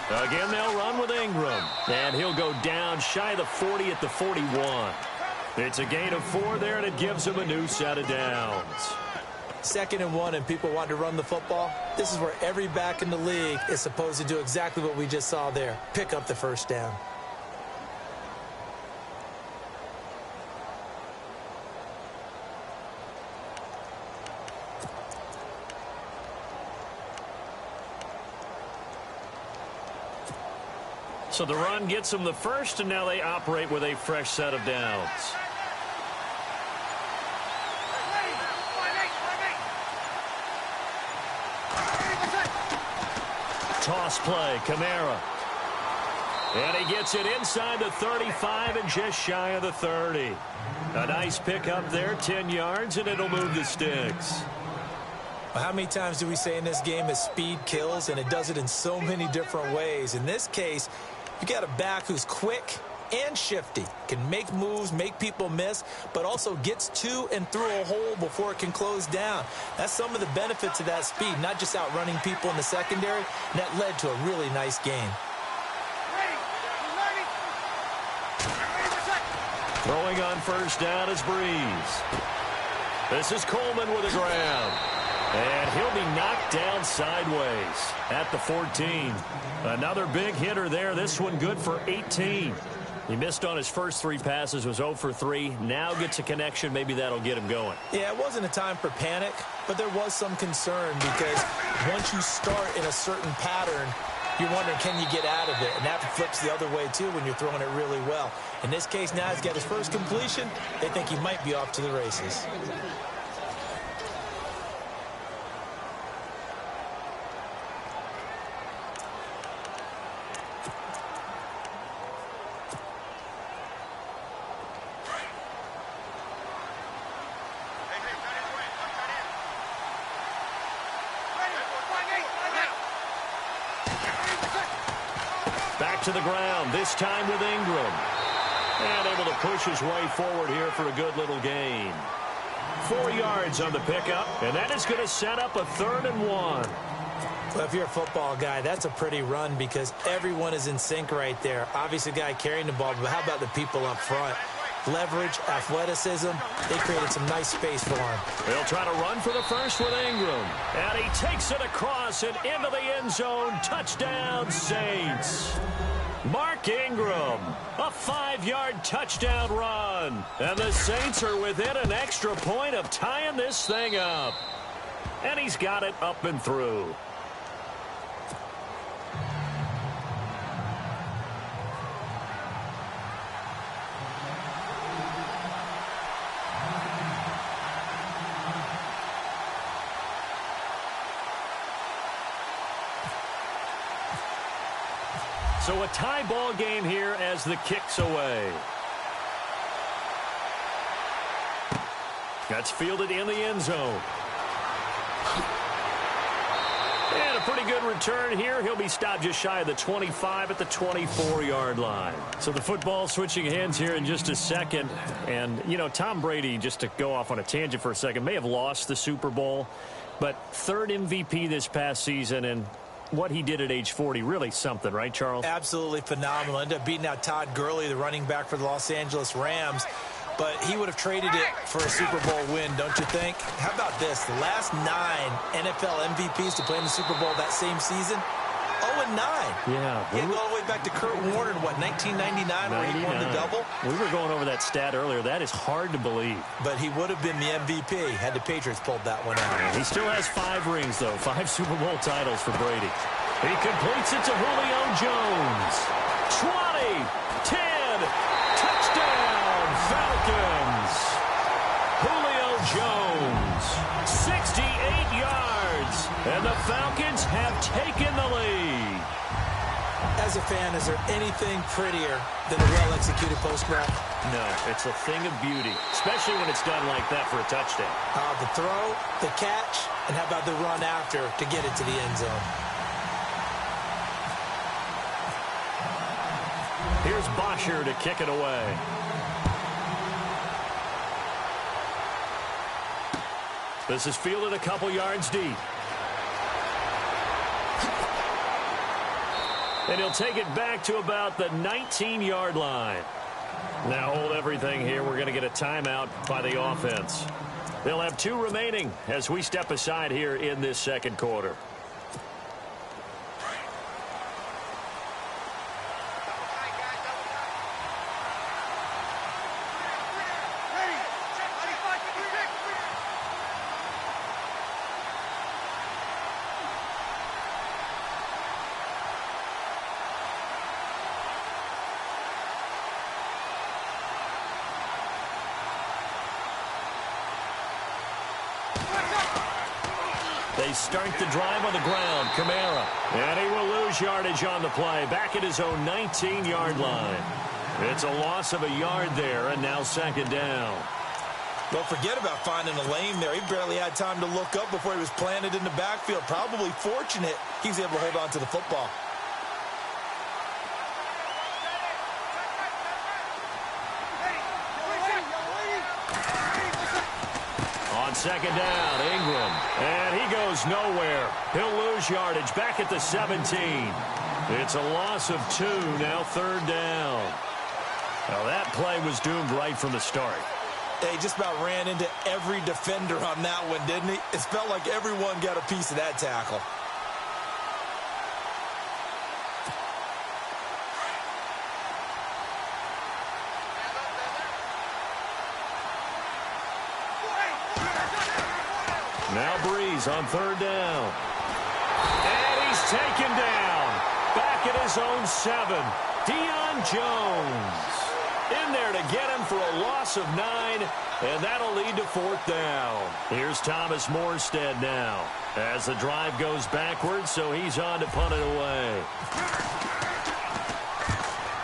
Again, they'll run with Ingram. And he'll go down shy of the 40 at the 41. It's a gain of 4 there, and it gives him a new set of downs. 2nd and 1, and people want to run the football. This is where every back in the league is supposed to do exactly what we just saw there. Pick up the first down. So the run gets them the first, and now they operate with a fresh set of downs. Toss play, Kamara. And he gets it inside the 35 and just shy of the 30. A nice pickup there, 10 yards, and it'll move the sticks. Well, how many times do we say in this game that speed kills, and it does it in so many different ways? In this case, you got a back who's quick and shifty, can make moves, make people miss, but also gets to and through a hole before it can close down. That's some of the benefits of that speed, not just outrunning people in the secondary, and that led to a really nice game. Throwing on first down is Breeze. This is Coleman with a grab. And he'll be knocked down sideways at the 14. Another big hitter there. This one good for 18. He missed on his first 3 passes, was 0 for 3. Now gets a connection. Maybe that'll get him going. Yeah, it wasn't a time for panic, but there was some concern because once you start in a certain pattern, you're wondering, can you get out of it? And that flips the other way, too, when you're throwing it really well. In this case, now he's got his first completion. They think he might be off to the races. Back to the ground, this time with Ingram. And able to push his way forward here for a good little gain. 4 yards on the pickup, and that is going to set up a 3rd and 1. Well, if you're a football guy, that's a pretty run because everyone is in sync right there. Obviously, the guy carrying the ball, but how about the people up front? Leverage, athleticism, they created some nice space for him. They'll try to run for the first with Ingram. And he takes it across and into the end zone. Touchdown, Saints. Mark Ingram, a 5-yard touchdown run. And the Saints are within an extra point of tying this thing up. And he's got it up and through. So a tie ball game here as the kick's away. That's fielded in the end zone. And a pretty good return here. He'll be stopped just shy of the 25 at the 24-yard line. So the football switching hands here in just a second. And, you know, Tom Brady, just to go off on a tangent for a second, may have lost the Super Bowl, but 3rd MVP this past season, and what he did at age 40, really something, right, Charles? Absolutely phenomenal. Ended up beating out Todd Gurley, the running back for the Los Angeles Rams. But he would have traded it for a Super Bowl win, don't you think? How about this? The last 9 NFL MVPs to play in the Super Bowl that same season, 0-9. Yeah. He had to go all the way back to Kurt Warner in, what, 1999 where he won the double? We were going over that stat earlier. That is hard to believe. But he would have been the MVP had the Patriots pulled that one out. He still has 5 rings, though. 5 Super Bowl titles for Brady. He completes it to Julio Jones. 20, 10, touchdown, Falcons. Julio Jones, 68 yards, and the Falcons have taken the lead. As a fan, is there anything prettier than a well-executed post-route? No, it's a thing of beauty, especially when it's done like that for a touchdown. The throw, the catch, and how about the run after to get it to the end zone? Here's Bosher to kick it away. This is fielded a couple yards deep. And he'll take it back to about the 19-yard line. Now hold everything here. We're going to get a timeout by the offense. They'll have 2 remaining as we step aside here in this second quarter. They start the drive on the ground. Kamara. And he will lose yardage on the play. Back at his own 19-yard line. It's a loss of a yard there, and now second down. Don't forget about finding a lane there. He barely had time to look up before he was planted in the backfield. Probably fortunate he was able to hold on to the football. On second down, Ingram. And he goes nowhere. He'll lose yardage back at the 17. It's a loss of 2, now third down. Now that play was doomed right from the start. He just about ran into every defender on that one, didn't he? It felt like everyone got a piece of that tackle. Now Breeze on third down. And he's taken down. Back at his own 7. Deion Jones in there to get him for a loss of 9, and that'll lead to fourth down. Here's Thomas Morstead now as the drive goes backwards, so he's on to punt it away.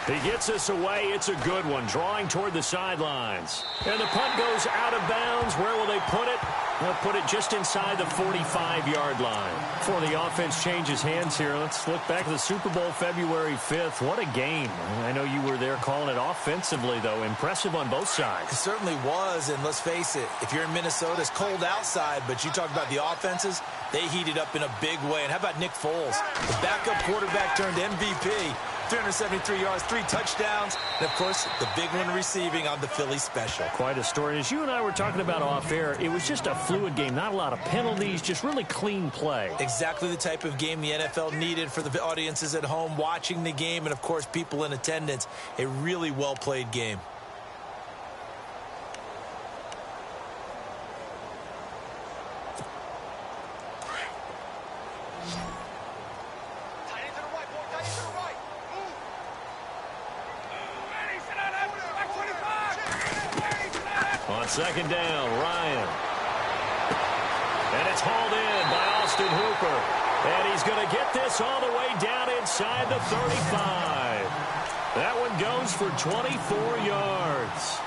He gets this away. It's a good one, drawing toward the sidelines. And the punt goes out of bounds. Where will they put it? They'll put it just inside the 45-yard line. Before the offense changes hands here, let's look back at the Super Bowl February 5th. What a game. I know you were there calling it offensively, though. Impressive on both sides. It certainly was, and let's face it, if you're in Minnesota, it's cold outside, but you talk about the offenses, they heated up in a big way. And how about Nick Foles? The backup quarterback turned MVP. 373 yards, 3 touchdowns, and, of course, the big one receiving on the Philly special. Quite a story. As you and I were talking about off air, it was just a fluid game. Not a lot of penalties, just really clean play. Exactly the type of game the NFL needed for the audiences at home watching the game and, of course, people in attendance. A really well-played game. On second down, Ryan. And it's hauled in by Austin Hooper. And he's going to get this all the way down inside the 35. That one goes for 24 yards.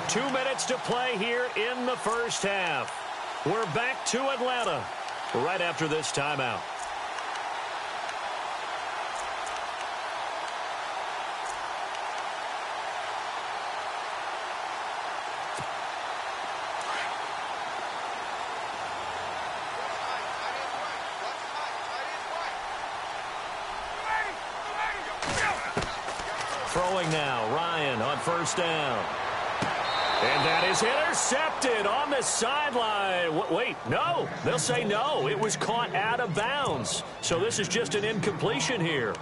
Two minutes to play here in the first half. We're back to Atlanta right after this timeout. Throwing now, Ryan on first down. And that is intercepted on the sideline. Wait, no. They'll say no. It was caught out of bounds. So this is just an incompletion here.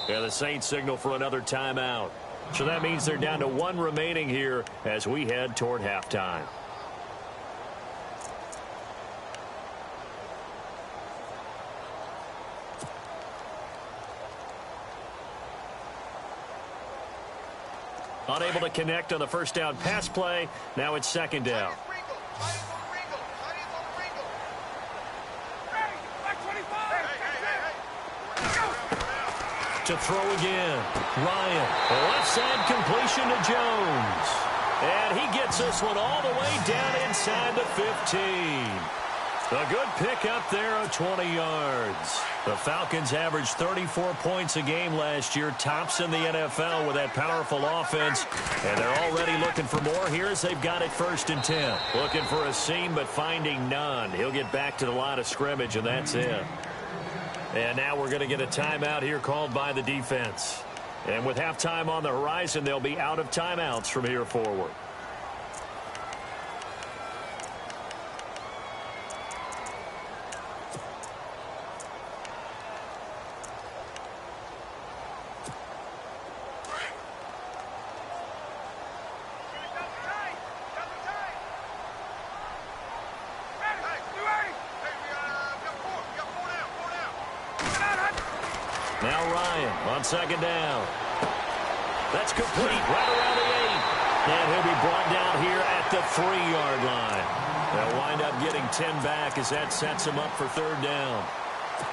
Yeah, the Saints signal for another timeout. So that means they're down to 1 remaining here as we head toward halftime. Unable to connect on the first down pass play. Now it's second down. to throw again. Ryan, left side completion to Jones. And he gets this one all the way down inside the 15. A good pickup there of 20 yards. The Falcons averaged 34 points a game last year, tops in the NFL with that powerful offense. And they're already looking for more here as they've got it 1st and 10. Looking for a seam, but finding none. He'll get back to the line of scrimmage, and that's it. And now we're going to get a timeout here called by the defense. And with halftime on the horizon, they'll be out of timeouts from here forward. Now Ryan on 2nd down. That's complete right around the 8. And he'll be brought down here at the 3-yard line. They'll wind up getting 10 back as that sets him up for 3rd down.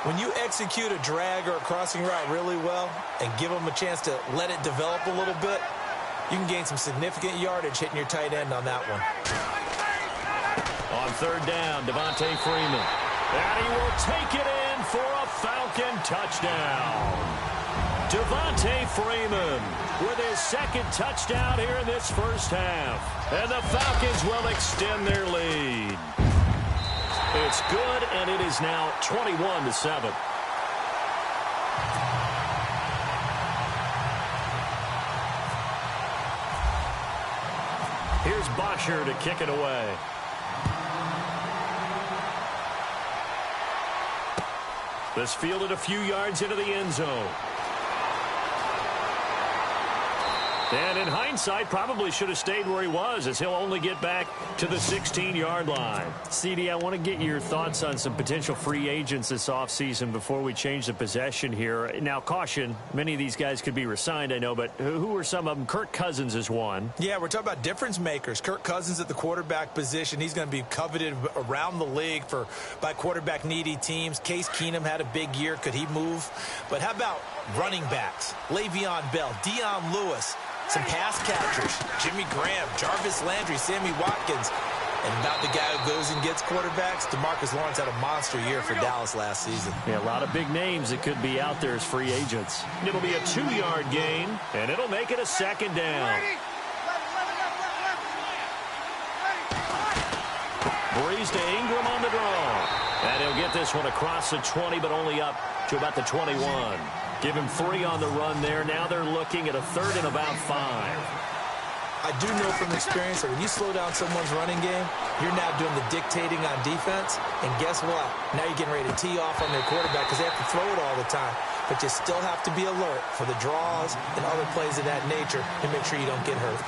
When you execute a drag or a crossing route really well and give them a chance to let it develop a little bit, you can gain some significant yardage hitting your tight end on that one. On 3rd down, Devontae Freeman. And he will take it in for a Falcon touchdown. Devontae Freeman with his 2nd touchdown here in this first half. And the Falcons will extend their lead. It's good, and it is now 21-7. Here's Bosher to kick it away. This fielded a few yards into the end zone. And in hindsight, probably should have stayed where he was, as he'll only get back to the 16-yard line. CD, I want to get your thoughts on some potential free agents this offseason before we change the possession here. Now, caution, many of these guys could be resigned, I know, but who are some of them? Kirk Cousins is one. Yeah, we're talking about difference makers. Kirk Cousins at the quarterback position. He's going to be coveted around the league by quarterback-needy teams. Case Keenum had a big year. Could he move? But how about running backs? Le'Veon Bell, Dion Lewis. Some pass catchers, Jimmy Graham, Jarvis Landry, Sammy Watkins. And about the guy who goes and gets quarterbacks, DeMarcus Lawrence had a monster year for Dallas last season. Yeah, a lot of big names that could be out there as free agents. It'll be a 2-yard gain, and it'll make it a 2nd down. Breeze to Ingram on the draw. And he'll get this one across the 20, but only up to about the 21. Give him 3 on the run there. Now they're looking at a 3rd and about 5. I do know from experience that when you slow down someone's running game, you're now doing the dictating on defense. And guess what? Now you're getting ready to tee off on their quarterback because they have to throw it all the time. But you still have to be alert for the draws and other plays of that nature to make sure you don't get hurt.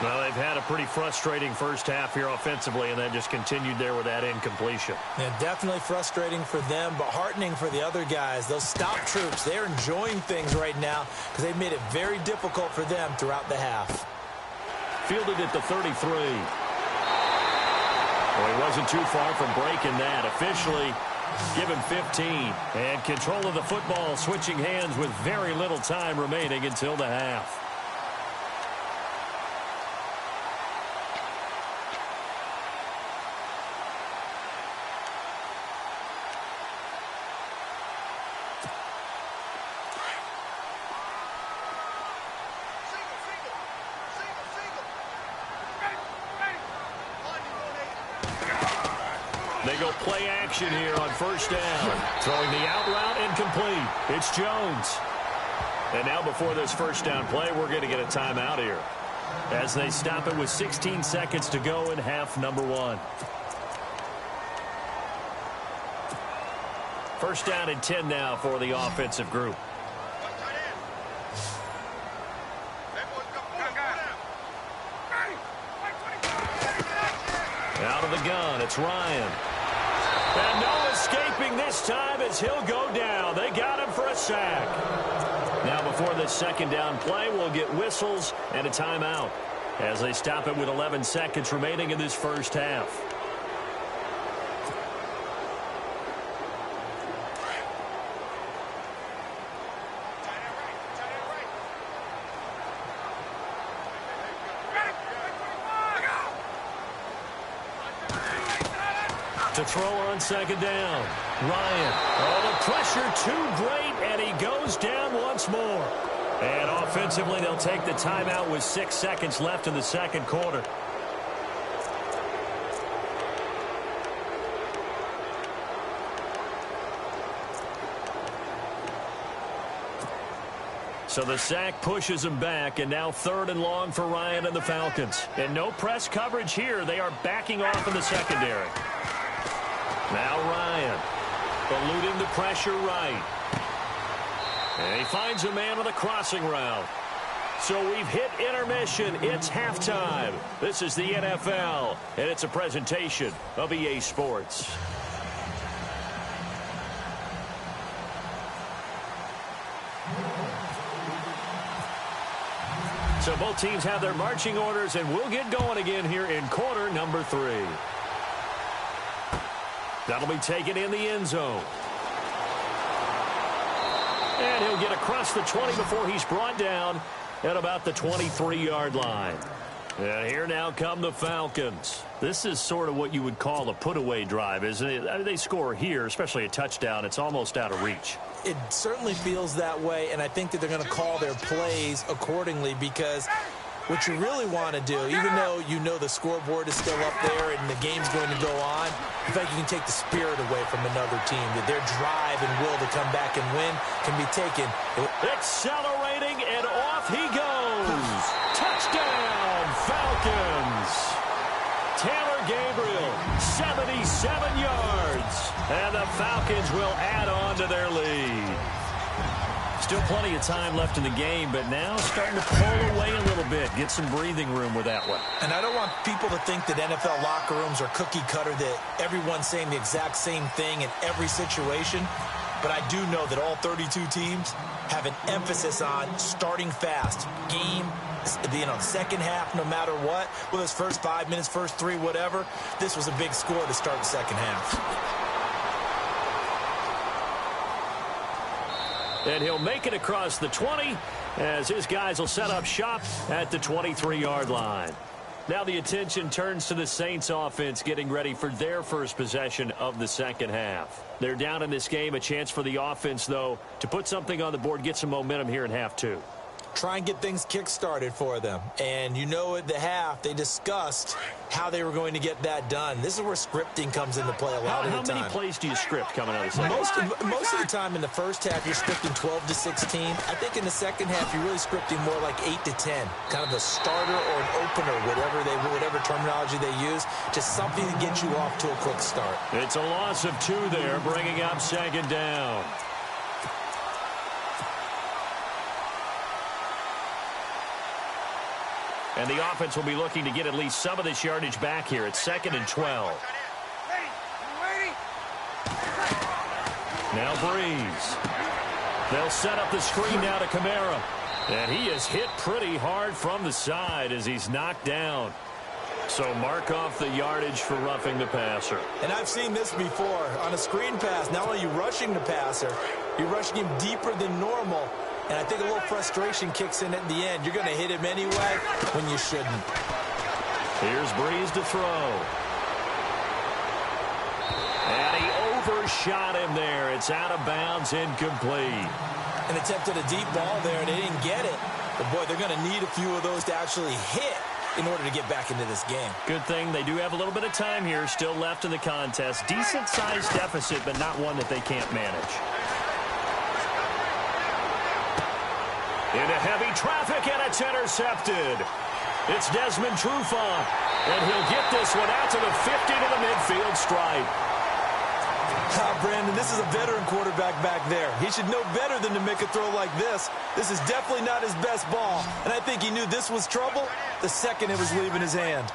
Well, they've had a pretty frustrating first half here offensively, and that just continued there with that incompletion. Yeah, definitely frustrating for them, but heartening for the other guys. Those stop troops, they're enjoying things right now because they've made it very difficult for them throughout the half. Fielded at the 33. Well, he wasn't too far from breaking that. Officially, give him 15. And control of the football switching hands with very little time remaining until the half. They go play action here on 1st down. Throwing the out route incomplete. It's Jones. And now before this 1st down play, we're going to get a timeout here as they stop it with 16 seconds to go in half number 1. 1st down and 10 now for the offensive group. Out of the gun, it's Ryan. And no escaping this time as he'll go down. They got him for a sack. Now before this 2nd down play, we'll get whistles and a timeout as they stop it with 11 seconds remaining in this first half. To throw on second down. Ryan. Oh, the pressure too great, and he goes down once more. And offensively, they'll take the timeout with 6 seconds left in the second quarter. So the sack pushes him back, and now 3rd and long for Ryan and the Falcons. And no press coverage here. They are backing off in the secondary. Now Ryan, eluding the pressure right. And he finds a man on the crossing route. So we've hit intermission. It's halftime. This is the NFL, and it's a presentation of EA Sports. So both teams have their marching orders, and we'll get going again here in quarter number 3. That'll be taken in the end zone. And he'll get across the 20 before he's brought down at about the 23-yard line. And here now come the Falcons. This is sort of what you would call a put-away drive, isn't it? I mean, they score here, especially a touchdown. It's almost out of reach. It certainly feels that way, and I think that they're going to call their plays accordingly, because what you really want to do, even though you know the scoreboard is still up there and the game's going to go on, in fact, you can take the spirit away from another team, that their drive and will to come back and win can be taken. Accelerating, and off he goes. Touchdown, Falcons. Taylor Gabriel, 77 yards. And the Falcons will add on to their lead. Still plenty of time left in the game, but now starting to pull away a little bit. Get some breathing room with that one. And I don't want people to think that NFL locker rooms are cookie cutter, that everyone's saying the exact same thing in every situation. But I do know that all 32 teams have an emphasis on starting fast. Game, second half, no matter what. Whether it's first 5 minutes, first 3, whatever. This was a big score to start the second half. And he'll make it across the 20 as his guys will set up shop at the 23-yard line. Now the attention turns to the Saints offense getting ready for their first possession of the second half. They're down in this game. A chance for the offense, though, to put something on the board, get some momentum here in half 2. Try and get things kick-started for them. And you know at the half, they discussed how they were going to get that done. This is where scripting comes into play a lot of the time. How many plays do you script coming out of the second half? Most of the time in the first half, you're scripting 12 to 16. I think in the second half, you're really scripting more like 8 to 10. Kind of a starter or an opener, whatever terminology they use. Just something to get you off to a quick start. It's a loss of 2 there, bringing up second down. And the offense will be looking to get at least some of this yardage back here. It's 2nd and 12. Now Breeze. They'll set up the screen now to Kamara. And he is hit pretty hard from the side as he's knocked down. So mark off the yardage for roughing the passer. And I've seen this before. On a screen pass, not only are you rushing the passer, you're rushing him deeper than normal. And I think a little frustration kicks in at the end. You're going to hit him anyway when you shouldn't. Here's Breeze to throw. And he overshot him there. It's out of bounds, incomplete. And attempted a deep ball there, and they didn't get it. But, boy, they're going to need a few of those to actually hit in order to get back into this game. Good thing they do have a little bit of time here still left in the contest. Decent-sized deficit, but not one that they can't manage. Into heavy traffic, and it's intercepted. It's Desmond Trufant, and he'll get this one out to the 50 to the midfield stripe. Brandon, this is a veteran quarterback back there. He should know better than to make a throw like this. This is definitely not his best ball, and I think he knew this was trouble the second it was leaving his hand.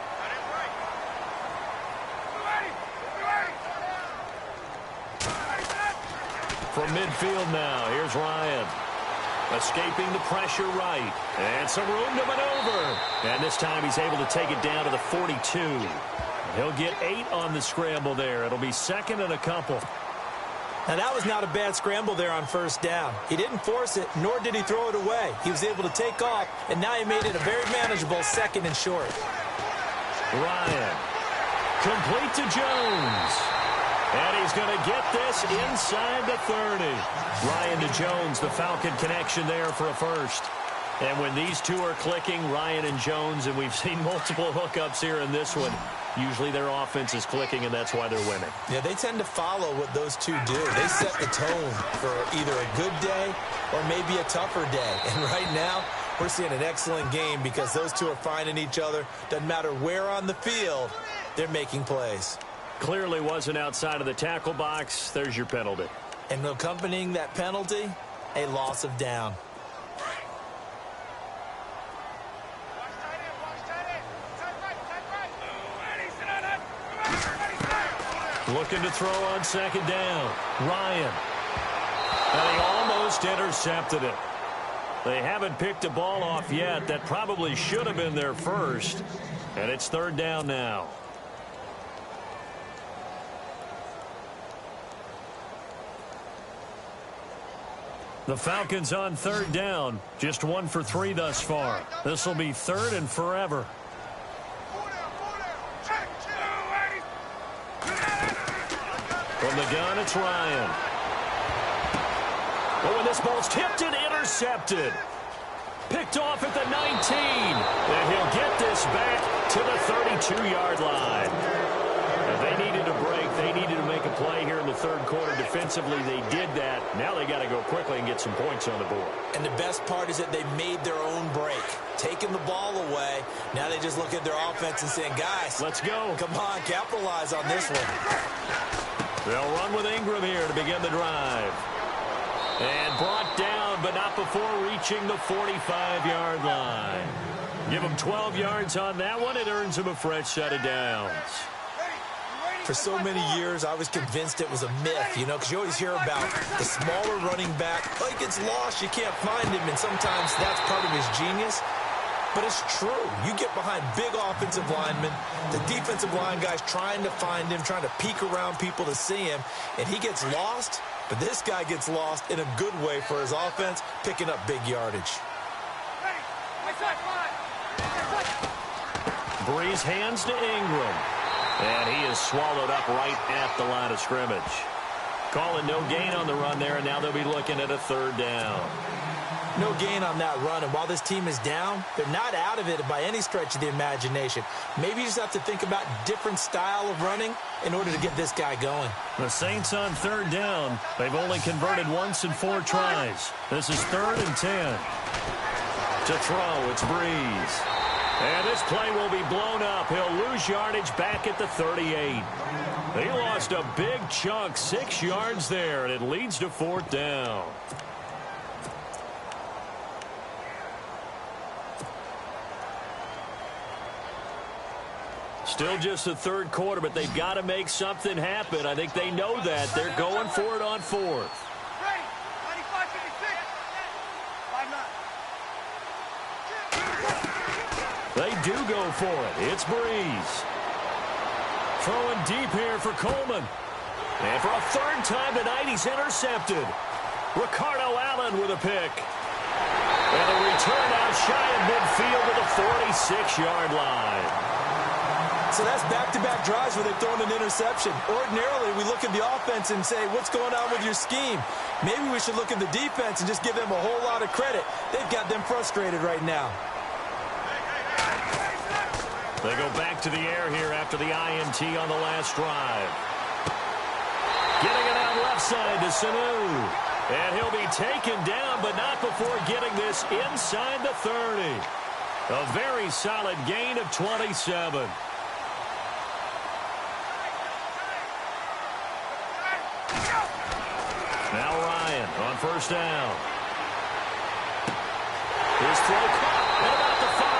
From midfield now, here's Ryan. Escaping the pressure right. And some room to maneuver. And this time he's able to take it down to the 42. He'll get 8 on the scramble there. It'll be 2nd and a couple. Now, that was not a bad scramble there on first down. He didn't force it, nor did he throw it away. He was able to take off, and now he made it a very manageable 2nd and short. Ryan. Complete to Jones. And he's going to get this inside the 30. Ryan to Jones, the Falcon connection there for a first. And when these two are clicking, Ryan and Jones, and we've seen multiple hookups here in this one, usually their offense is clicking, and that's why they're winning. Yeah, they tend to follow what those two do. They set the tone for either a good day or maybe a tougher day. And right now, we're seeing an excellent game because those two are finding each other. Doesn't matter where on the field, they're making plays. Clearly wasn't outside of the tackle box. There's your penalty. And accompanying that penalty, a loss of down. Looking to throw on second down. Ryan. And he almost intercepted it. They haven't picked a ball off yet. That probably should have been their first. And it's third down now. The Falcons on third down. Just 1 for 3 thus far. This will be third and forever. From the gun, it's Ryan. Oh, and this ball's tipped and intercepted. Picked off at the 19. And he'll get this back to the 32-yard line. And they needed a break. They needed to make a play here in the third quarter. Defensively, they did that. Now they got to go quickly and get some points on the board. And the best part is that they made their own break. Taking the ball away. Now they just look at their offense and saying, guys, let's go. Come on, capitalize on this one. They'll run with Ingram here to begin the drive. And brought down, but not before reaching the 45-yard line. Give him 12 yards on that one. It earns him a fresh set of downs. For so many years, I was convinced it was a myth, you know, because you always hear about the smaller running back. Oh, he gets lost, you can't find him, and sometimes that's part of his genius. But it's true. You get behind big offensive linemen, the defensive line guys trying to find him, trying to peek around people to see him, and he gets lost. But this guy gets lost in a good way for his offense, picking up big yardage. Breeze hands to Ingram. And he is swallowed up right at the line of scrimmage. Calling no gain on the run there, and now they'll be looking at a third down. No gain on that run, and while this team is down, they're not out of it by any stretch of the imagination. Maybe you just have to think about different style of running in order to get this guy going. The Saints on third down. They've only converted once in 4 tries. This is 3rd and 10. To throw, it's Breeze. And this play will be blown up. He'll lose yardage back at the 38. He lost a big chunk, 6 yards there, and it leads to 4th down. Still just the third quarter, but they've got to make something happen. I think they know that. They're going for it on 4th. They do go for it. It's Breeze. Throwing deep here for Coleman. And for a 3rd time tonight, he's intercepted. Ricardo Allen with a pick. And a return out shy of midfield to the 46-yard line. So that's back-to-back drives where they've thrown an interception. Ordinarily, we look at the offense and say, what's going on with your scheme? Maybe we should look at the defense and just give them a whole lot of credit. They've got them frustrated right now. They go back to the air here after the INT on the last drive. Getting it out left side to Sanu. And he'll be taken down, but not before getting this inside the 30. A very solid gain of 27. Now Ryan on 1st down. His throw caught at about the 5.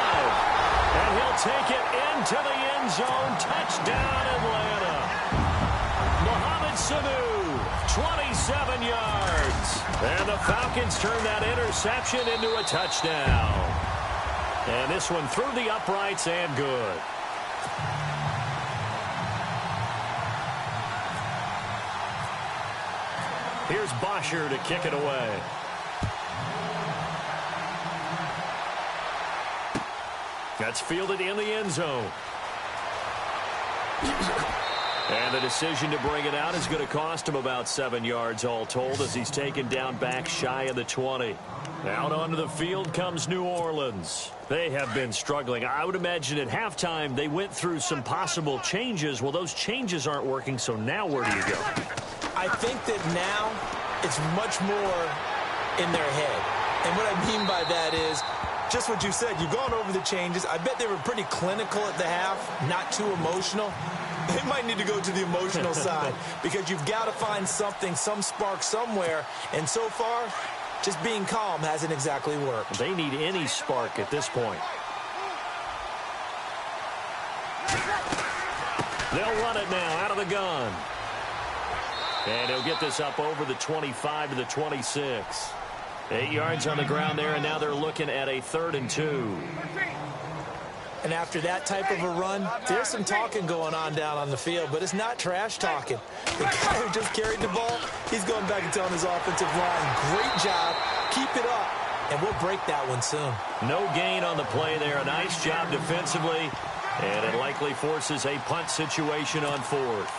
And he'll take it into the end zone. Touchdown, Atlanta. Mohamed Sanu, 27 yards. And the Falcons turn that interception into a touchdown. And this one through the uprights and good. Here's Bosher to kick it away. That's fielded in the end zone. And the decision to bring it out is going to cost him about 7 yards all told as he's taken down back shy of the 20. Out onto the field comes New Orleans. They have been struggling. I would imagine at halftime they went through some possible changes. Well, those changes aren't working, so now where do you go? I think that now it's much more in their head. And what I mean by that is just what you said. You've gone over the changes. I bet they were pretty clinical at the half, not too emotional. They might need to go to the emotional side because you've got to find something, some spark somewhere. And so far, just being calm hasn't exactly worked. They need any spark at this point. They'll run it now out of the gun. And he'll get this up over the 25 to the 26. 8 yards on the ground there, and now they're looking at a 3rd and 2. And after that type of a run, there's some talking going on down on the field, but it's not trash talking. The guy who just carried the ball, he's going back and telling his offensive line, great job, keep it up, and we'll break that one soon. No gain on the play there. A nice job defensively, and it likely forces a punt situation on 4th.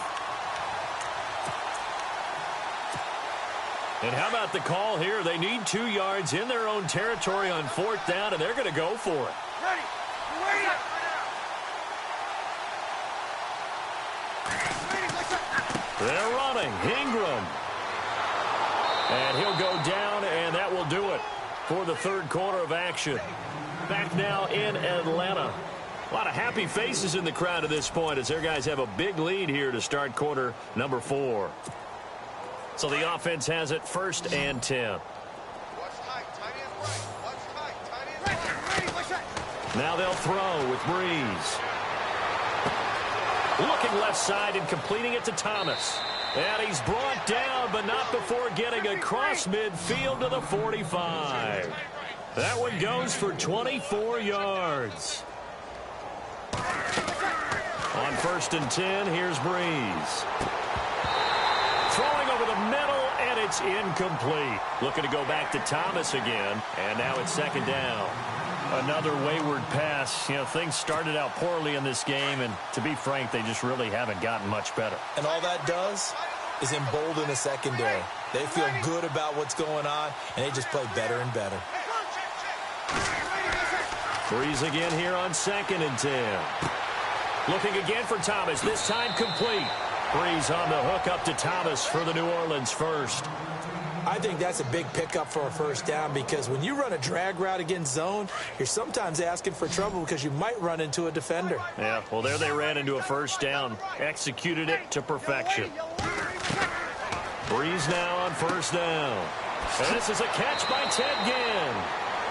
And how about the call here? They need 2 yards in their own territory on 4th down, and they're going to go for it. Ready. They're running. Ingram. And he'll go down, and that will do it for the 3rd quarter of action. Back now in Atlanta. A lot of happy faces in the crowd at this point as their guys have a big lead here to start quarter number 4. So the offense has it 1st and 10. Now they'll throw with Breeze. Looking left side and completing it to Thomas. And he's brought down, but not before getting across midfield to the 45. That one goes for 24 yards. On 1st and 10, here's Breeze. Throwing over the middle, and it's incomplete. Looking to go back to Thomas again, and now it's 2nd down. Another wayward pass. You know, things started out poorly in this game, and to be frank, they just really haven't gotten much better. And all that does is embolden the secondary. They feel good about what's going on, and they just play better and better. Breeze again here on 2nd and 10. Looking again for Thomas, this time complete. Breeze on the hook up to Thomas for the New Orleans 1st. I think that's a big pickup for a 1st down because when you run a drag route against zone, you're sometimes asking for trouble because you might run into a defender. Yeah, well, there they ran into a 1st down. Executed it to perfection. Breeze now on 1st down. And this is a catch by Ted Ginn.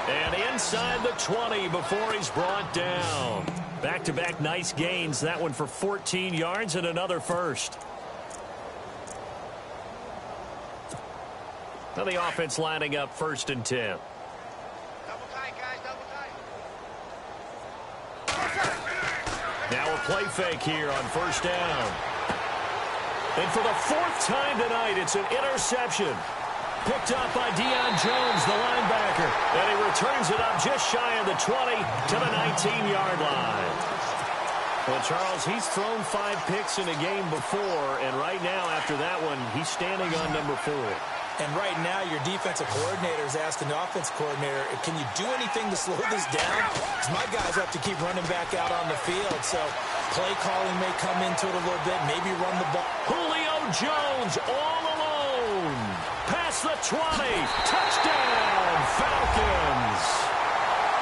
And inside the 20 before he's brought down. Back-to-back nice gains. That one for 14 yards and another 1st. Now the offense lining up 1st and 10. Double tight, guys, double tight. Now a play fake here on 1st down. And for the 4th time tonight, it's an interception. Picked up by Deion Jones, the linebacker. And he returns it up just shy of the 20 to the 19-yard line. Well, Charles, he's thrown 5 picks in a game before, and right now, after that one, he's standing on number 4. And right now, your defensive coordinator is asking the offensive coordinator, can you do anything to slow this down? Because my guys have to keep running back out on the field. So play calling may come into it a little bit, maybe run the ball. Julio Jones all alone. Past the 20. Touchdown, Falcons.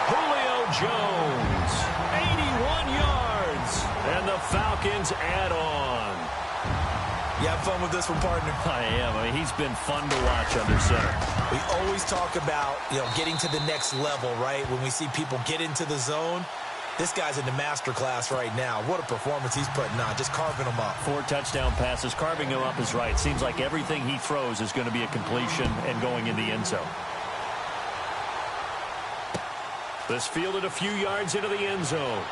Julio Jones, 81 yards. And the Falcons add on. You have fun with this one, partner? I am. I mean, he's been fun to watch under center. We always talk about, getting to the next level, right? When we see people get into the zone, this guy's in the master class right now. What a performance he's putting on, just carving them up. 4 touchdown passes. Carving them up is right. Seems like everything he throws is going to be a completion and going in the end zone. This fielded a few yards into the end zone.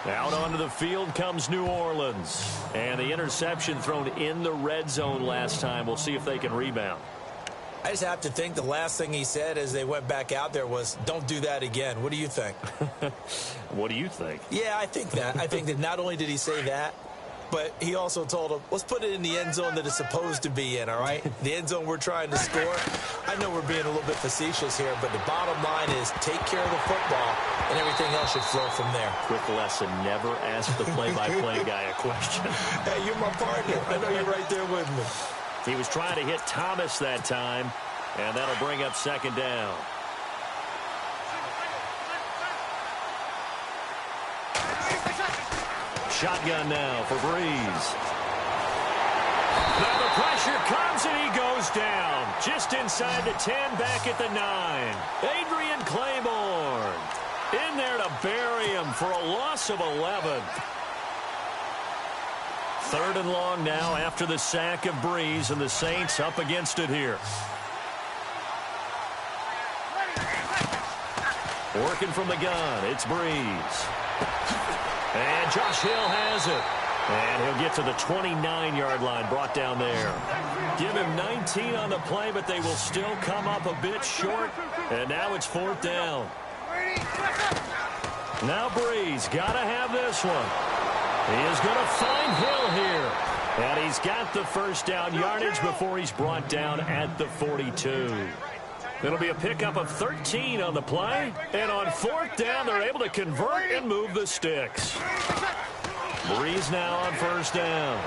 Out onto the field comes New Orleans. And the interception thrown in the red zone last time. We'll see if they can rebound. I just have to think the last thing he said as they went back out there was, don't do that again. What do you think? What do you think? Yeah, I think that. I think that not only did he say that, but he also told him, let's put it in the end zone that it's supposed to be in, all right? The end zone we're trying to score. I know we're being a little bit facetious here, but the bottom line is take care of the football, and everything else should flow from there. Quick lesson, never ask the play-by-play guy a question. Hey, you're my partner. I know you're right there with me. He was trying to hit Thomas that time, and that'll bring up second down. Shotgun now for Breeze. Now the pressure comes, and he goes down. Just inside the 10, back at the 9. Adrian Claiborne in there to bury him for a loss of 11. Third and long now after the sack of Breeze, and the Saints up against it here. Working from the gun, it's Breeze. And Josh Hill has it. And he'll get to the 29-yard line, brought down there. Give him 19 on the play, but they will still come up a bit short. And now it's fourth down. Now Breeze, got to have this one. He is going to find Hill here. And he's got the first down yardage before he's brought down at the 42. It'll be a pickup of 13 on the play. And on fourth down, they're able to convert and move the sticks. Breeze now on first down.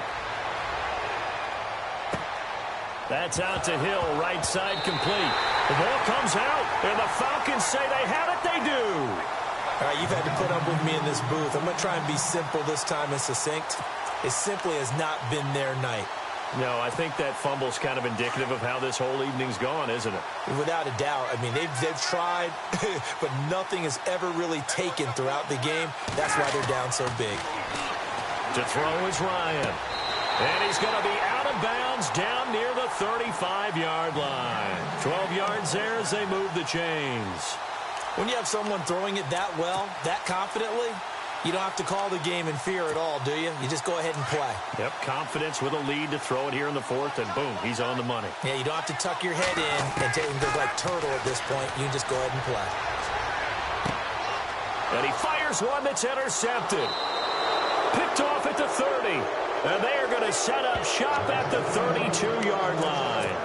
That's out to Hill, right side complete. The ball comes out, and the Falcons say they have it. They do. All right, you've had to put up with me in this booth. I'm going to try and be simple this time and succinct. It simply has not been their night. No, I think that fumble's kind of indicative of how this whole evening's gone, isn't it? Without a doubt. I mean, they've tried, but nothing has ever really taken throughout the game. That's why they're down so big. To throw is Ryan. And he's going to be out of bounds down near the 35-yard line. 12 yards there as they move the chains. When you have someone throwing it that well, that confidently, you don't have to call the game in fear at all, do you? You just go ahead and play. Yep, confidence with a lead to throw it here in the fourth, and boom, he's on the money. Yeah, you don't have to tuck your head in and take him like turtle at this point. You can just go ahead and play. And he fires one that's intercepted. Picked off at the 30. And they are going to set up shop at the 32-yard line.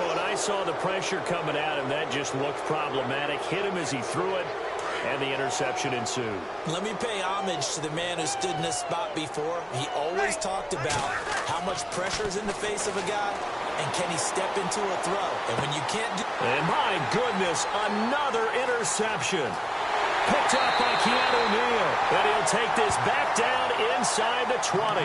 When I saw the pressure coming at him, that just looked problematic. Hit him as he threw it, and the interception ensued. Let me pay homage to the man who stood in this spot before. He always talked about how much pressure is in the face of a guy, and can he step into a throw. And when you can't do... And my goodness, another interception. Picked up by Keanu Neal. And he'll take this back down inside the 20.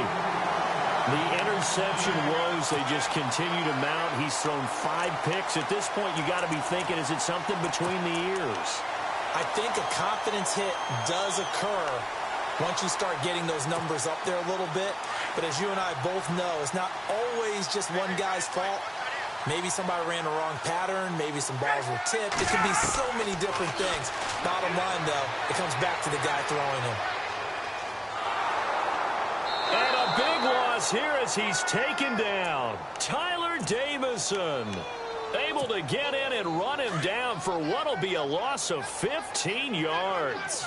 The interception woes, they just continue to mount. He's thrown 5 picks. At this point, you got to be thinking, is it something between the ears? I think a confidence hit does occur once you start getting those numbers up there a little bit. But as you and I both know, it's not always just one guy's fault. Maybe somebody ran the wrong pattern. Maybe some balls were tipped. It could be so many different things. Bottom line, though, it comes back to the guy throwing him. And a big loss here as he's taken down. Tyler Davison able to get in and run him down for what will be a loss of 15 yards.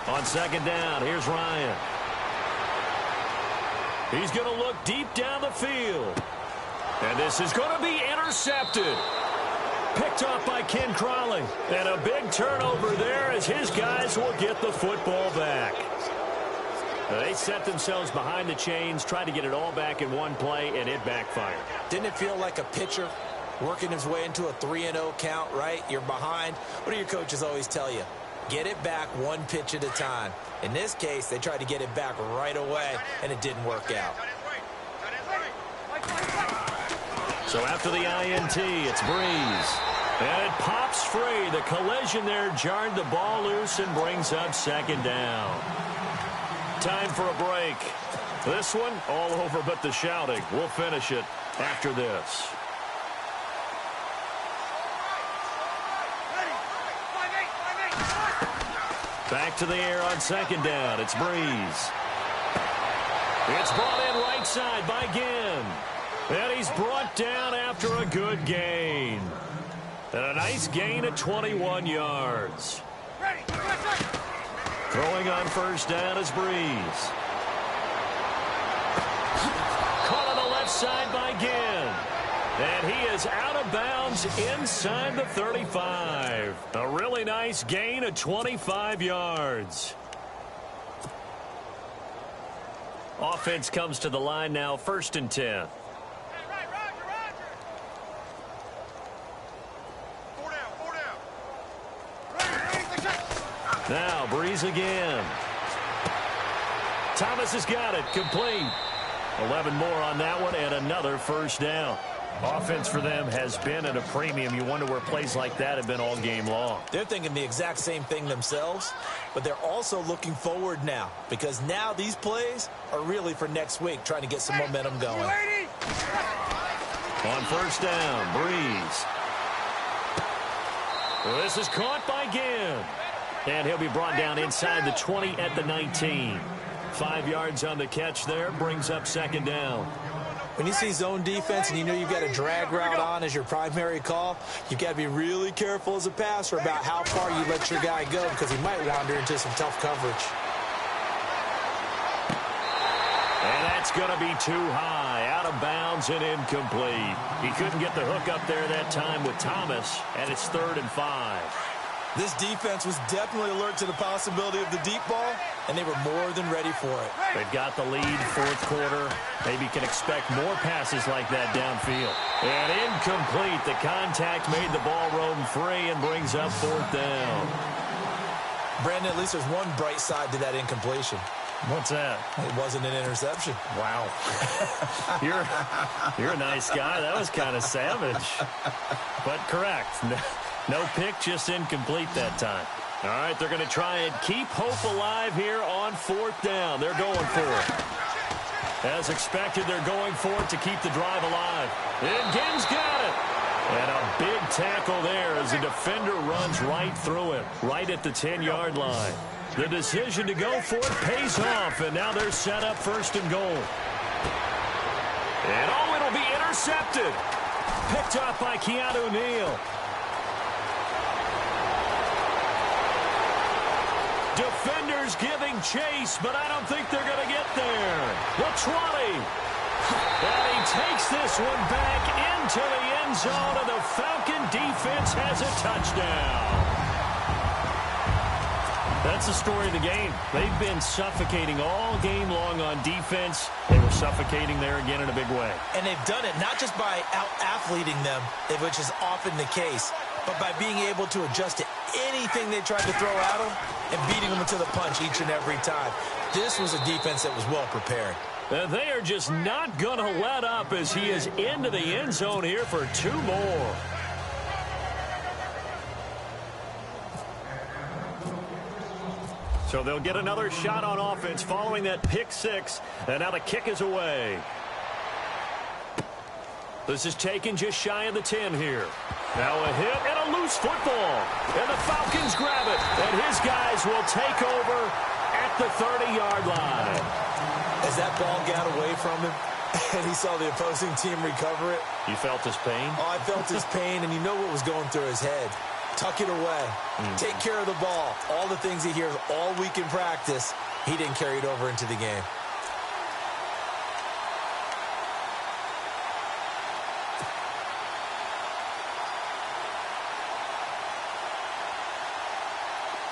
On second down, here's Ryan. He's going to look deep down the field. And this is going to be intercepted. Picked off by Ken Crawley. And a big turnover there as his guys will get the football back. They set themselves behind the chains, tried to get it all back in one play, and it backfired. Didn't it feel like a pitcher working his way into a 3-0 count, right? You're behind. What do your coaches always tell you? Get it back one pitch at a time. In this case, they tried to get it back right away, and it didn't work out. So after the INT, it's Breeze. And it pops free. The collision there jarred the ball loose and brings up second down. Time for a break. This one, all over but the shouting. We'll finish it after this. Back to the air on second down. It's Breeze. It's brought in right side by Ginn. again. And he's brought down after a good gain. And a nice gain of 21 yards. Throwing on first down is Breeze. Caught on the left side by Ginn. And he is out of bounds inside the 35. A really nice gain of 25 yards. Offense comes to the line now, 1st and 10. Now Breeze again. Thomas has got it, complete. 11 more on that one and another first down. Offense for them has been at a premium. You wonder where plays like that have been all game long. They're thinking the exact same thing themselves, but they're also looking forward now because now these plays are really for next week, trying to get some momentum going. On first down, Breeze. This is caught by Ginn. And he'll be brought down inside the 20 at the 19. 5 yards on the catch there, brings up 2nd down. When you see zone defense and you know you've got a drag route on as your primary call, you've got to be really careful as a passer about how far you let your guy go because he might wander into some tough coverage. And that's going to be too high, out of bounds and incomplete. He couldn't get the hook up there that time with Thomas, and it's 3rd and 5. This defense was definitely alert to the possibility of the deep ball, and they were more than ready for it. They've got the lead, 4th quarter. Maybe can expect more passes like that downfield. And incomplete. The contact made the ball roam free and brings up 4th down. Brandon, at least there's one bright side to that incompletion. What's that? It wasn't an interception. Wow. You're a nice guy. That was kind of savage. But correct. No pick, just incomplete that time. All right, they're going to try and keep hope alive here on 4th down. They're going for it. As expected, they're going for it to keep the drive alive. And Ginn's got it. And a big tackle there as the defender runs right through it, right at the 10-yard line. The decision to go for it pays off, and now they're set up 1st and goal. And oh, it'll be intercepted. Picked up by Keanu Neal. Defenders giving chase, but I don't think they're going to get there. The 20. And he takes this one back into the end zone, and the Falcon defense has a touchdown. That's the story of the game. They've been suffocating all game long on defense. They were suffocating there again in a big way. And they've done it not just by out-athleting them, which is often the case, but by being able to adjust to anything they tried to throw at them and beating them to the punch each and every time. This was a defense that was well prepared. They are just not going to let up as he is into the end zone here for 2 more. So they'll get another shot on offense following that pick 6, and now the kick is away. This is taken just shy of the 10 here. Now a hit and a loose football. And the Falcons grab it. And his guys will take over at the 30-yard line. As that ball got away from him and he saw the opposing team recover it. You felt his pain? Oh, I felt his pain, and you know what was going through his head. Tuck it away. Take care of the ball. All the things he hears all week in practice, he didn't carry it over into the game.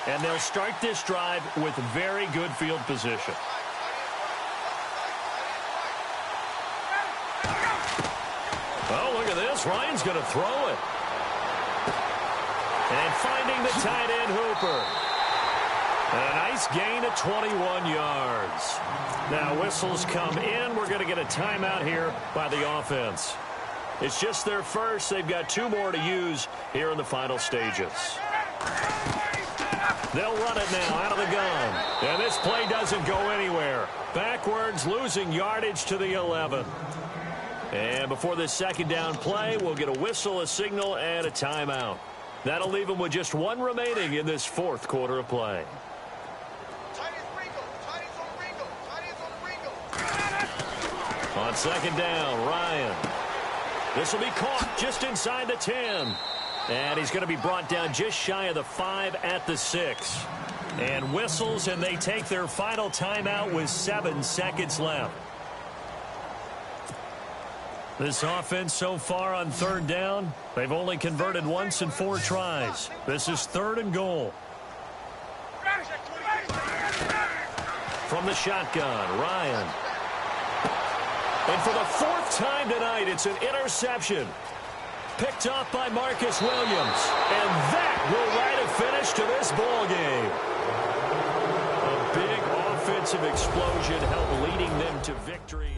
And they'll start this drive with very good field position. Oh, look at this. Ryan's going to throw it. And finding the tight end Hooper. And a nice gain of 21 yards. Now whistles come in. We're going to get a timeout here by the offense. It's just their first. They've got 2 more to use here in the final stages. They'll run it now out of the gun. And this play doesn't go anywhere. Backwards, losing yardage to the 11. And before this 2nd down play, we'll get a whistle, a signal, and a timeout. That'll leave them with just 1 remaining in this 4th quarter of play. On On second down, Ryan. This will be caught just inside the 10. And he's going to be brought down just shy of the 5 at the 6. And whistles, and they take their final timeout with 7 seconds left. This offense so far on third down, they've only converted once in 4 tries. This is 3rd and goal. From the shotgun, Ryan. And for the 4th time tonight, it's an interception. Picked off by Marcus Williams. And that will write a finish to this ball game. A big offensive explosion helped leading them to victory.